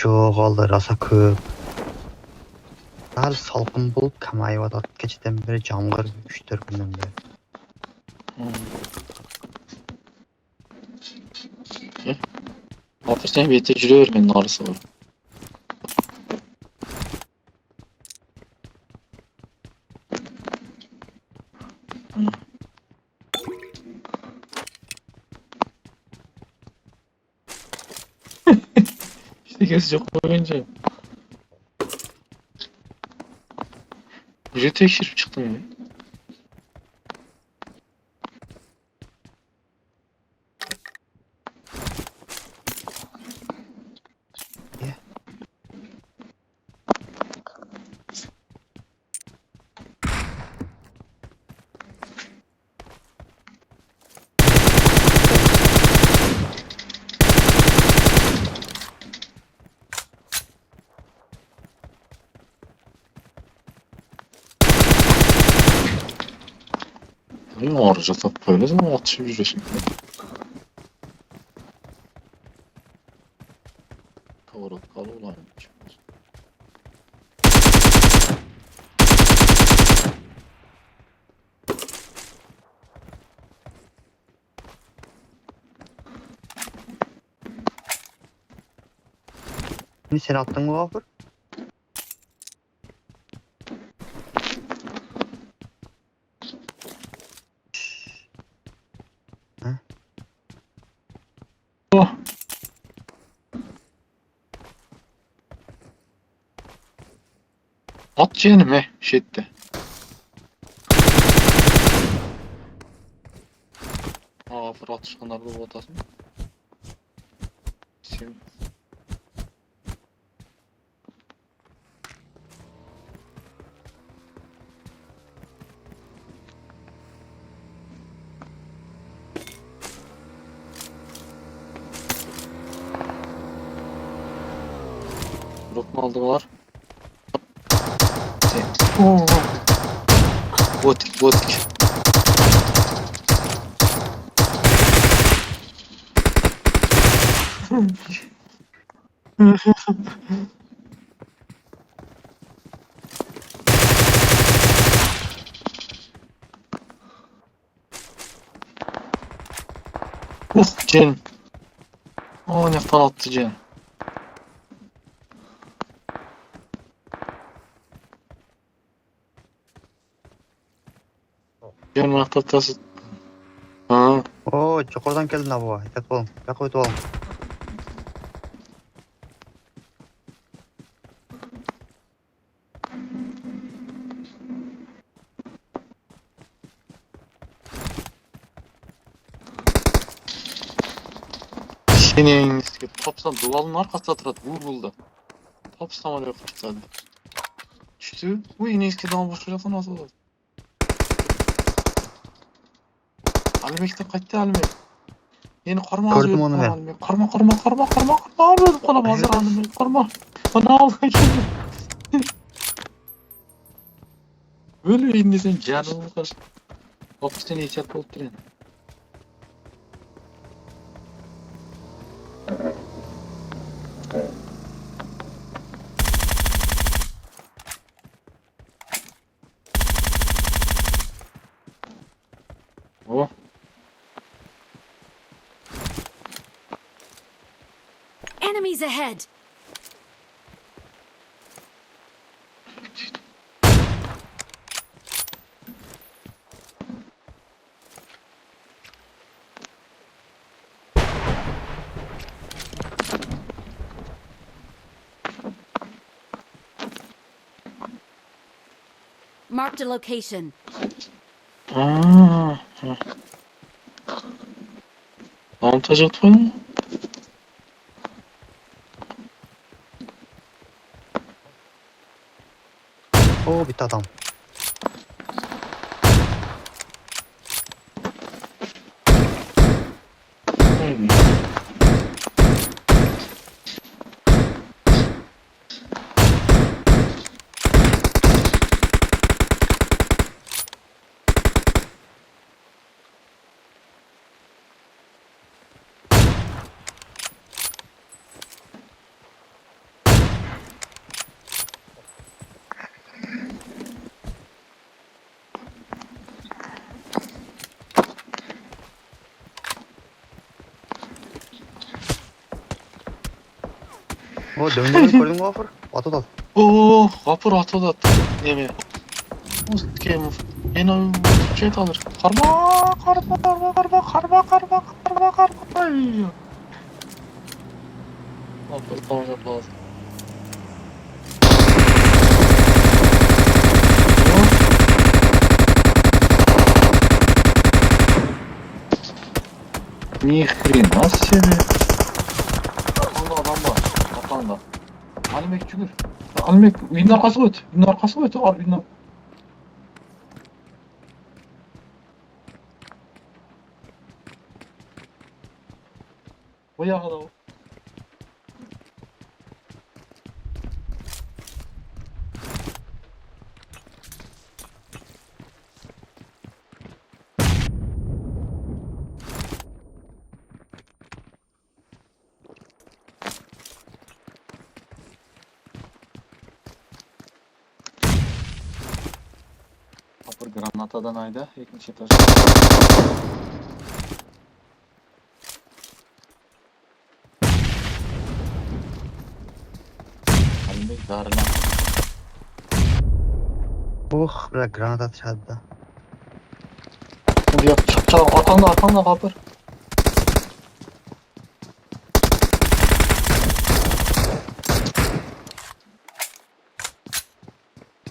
Çok oldu rasa köp. Sal salkın bulup kamayıp atat. Keçeden beri jamgır 3-4 günden beri. Ateşten bir tecrübe vermenin ağrısı var. İşte kesecek oyuncu. Biri tekşirip çıktım ya. Ye. Ne ağrıca tap böyle zaman atışı bir resim. Kavruk kalı ulan. Şimdi sen attın mı Gafur? Oh. At canım he şitte. Fırat şanarlı bu atasın. Sim. Drop mu aldılar? Oo. Botik. Of canım. Aa ne falan attı canım. Canım atlatası. Ha. Oo, çukurdan geldin abi bu. Dikkat olun. Yakıt olun. Senin topsan duvalın arkasına tırat vuruldu. Topsan oraya kaçtı. Düştü. Bu en eski dağın boşluğuna nasıl olur? Almek'te kaçtı Almek. Yeni karma az Gördüm verip onu bana ben. Almek. Karma. Ağır verip bana hazır Evet. Almek. Karma. Bana al kaçırdı. Böyle indi sen canını kır. Hapisten ihtiyat olup duran. Oh. Enemies ahead! Marked a location. Aaa. Avantaj atma mı? Oo, bitti adam. O döndürmeyi koydun mu Gafur? Atı da. Oo, kapır atı da neme. Kim? Yine şey alır. Karma, karma, karma, karma, karma, karma, karma, karma. Ay. Kapır tamam lazım. Ни хрена себе. Arkanda adam var. Arkanda. Alimek çükür. Alimek evin arkası öt. Evin arkası öt. Al evin. Bayağı da o. Kapır granatadan ayda. Ekmiş yeter. Alimek darılan. Bir granat atışadı da. Hadi yap çap çap. Arkanda kapır.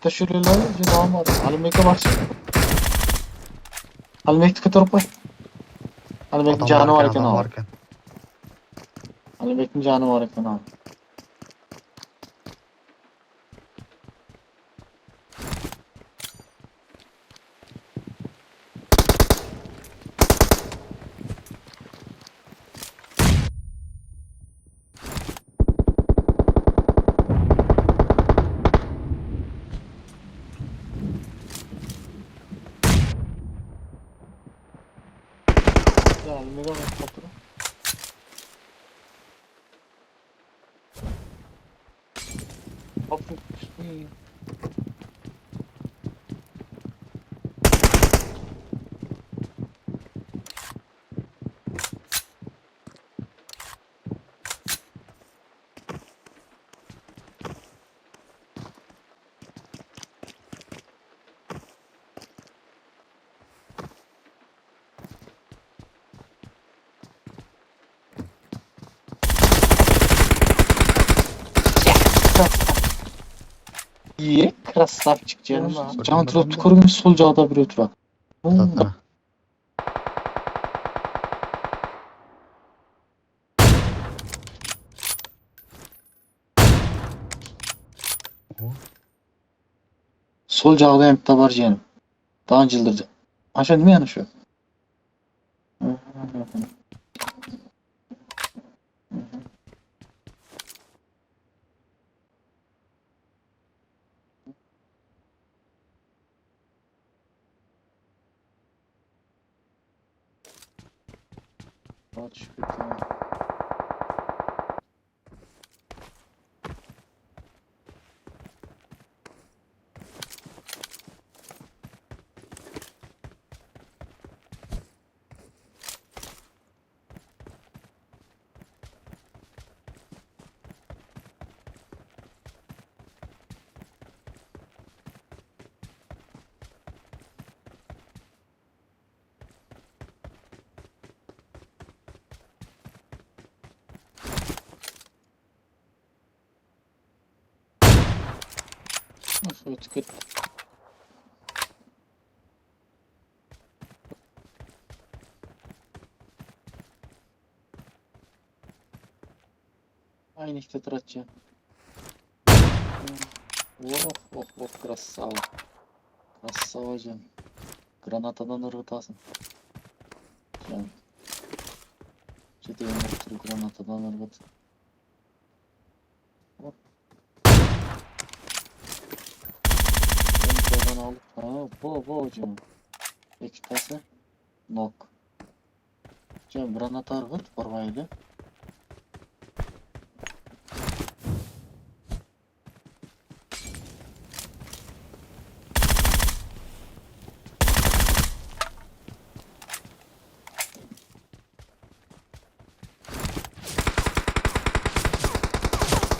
Taşırıyorlar. Cenabım var. Alimek'e baksın. Alimek'te tarafı. Alimek'in canı var iken adam abi. varken. Alimek'in canı var iken abi. Ya Alimek'e bak kapıra. Kapı. İyi. Krasavчик canım. Can troptu koruyun sol cağda bir ötürü. Atına. Sol cağda hem de var canım. Daha cıldırdı. Aşağı mi yanlış o? Hadi şükür tamam. Nasıl etiket? Aynı işte tıraşçı. Oh, красава. Красава can. Granatadan ırgıtasın. Can. Ciddi ömür granatadan ırgıt. Hop. Ben alıp bu can. Ekipası. Nok. Can granata ırgıt. Kormaydı.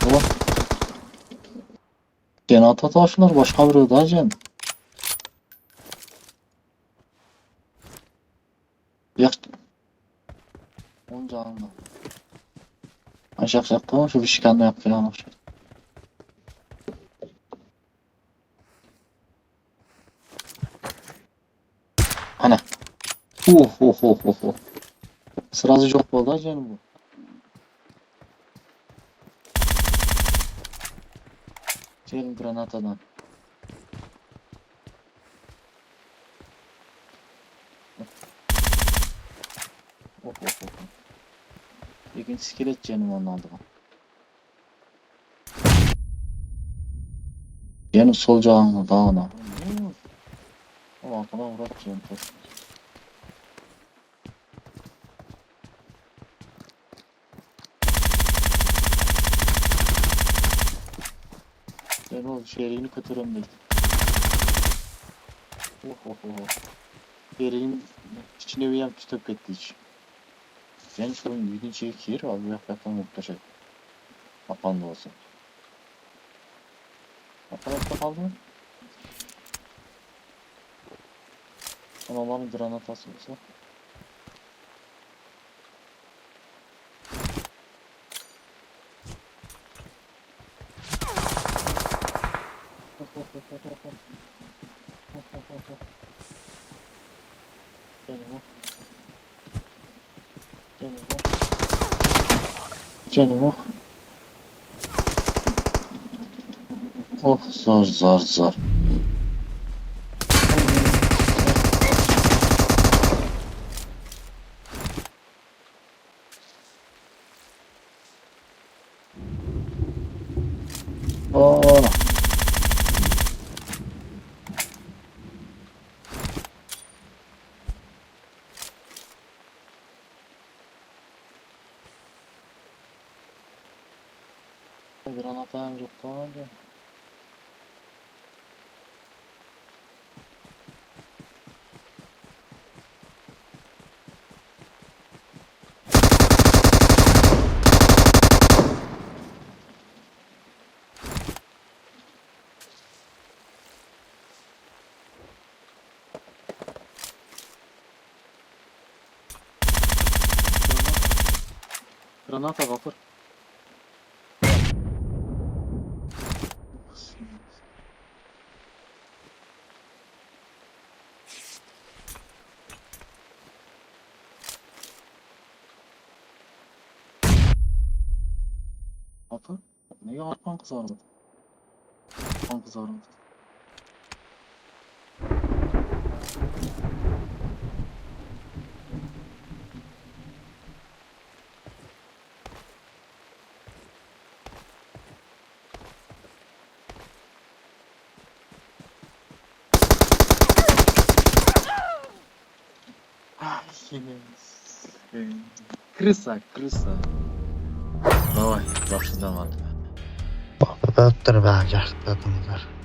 Ulan. Gene ata taşlar başka biri daha can. Yak. Onca anda. Aşağı tamam şu bir şikanla yap falan aşağı. Ana. Sırası çok oldu ha canım bu. Gelin granatadan. İkinci iskelet canım onun aldı bak. Canım sol canım dağına. O arkadan vurak canım. Ben o şehrini katıram dedim. Şehrin içine bir yaptı tüp etti hiç. Ben şu an yedin şey kir abi yaklaşan muhteşem. Kapan da olsun. Kapan kaldı mı? Ama Allah'ın granatası olsa. Canım o. Oh zor. Oh. Granatayım yok tamam ya. Granata kapır. Kapı? Ne arpan kızardı? Arpan kızardı. Крыса. Давай, yaxshi dam oldi. Bak, öptür be, yaşlı adamlar.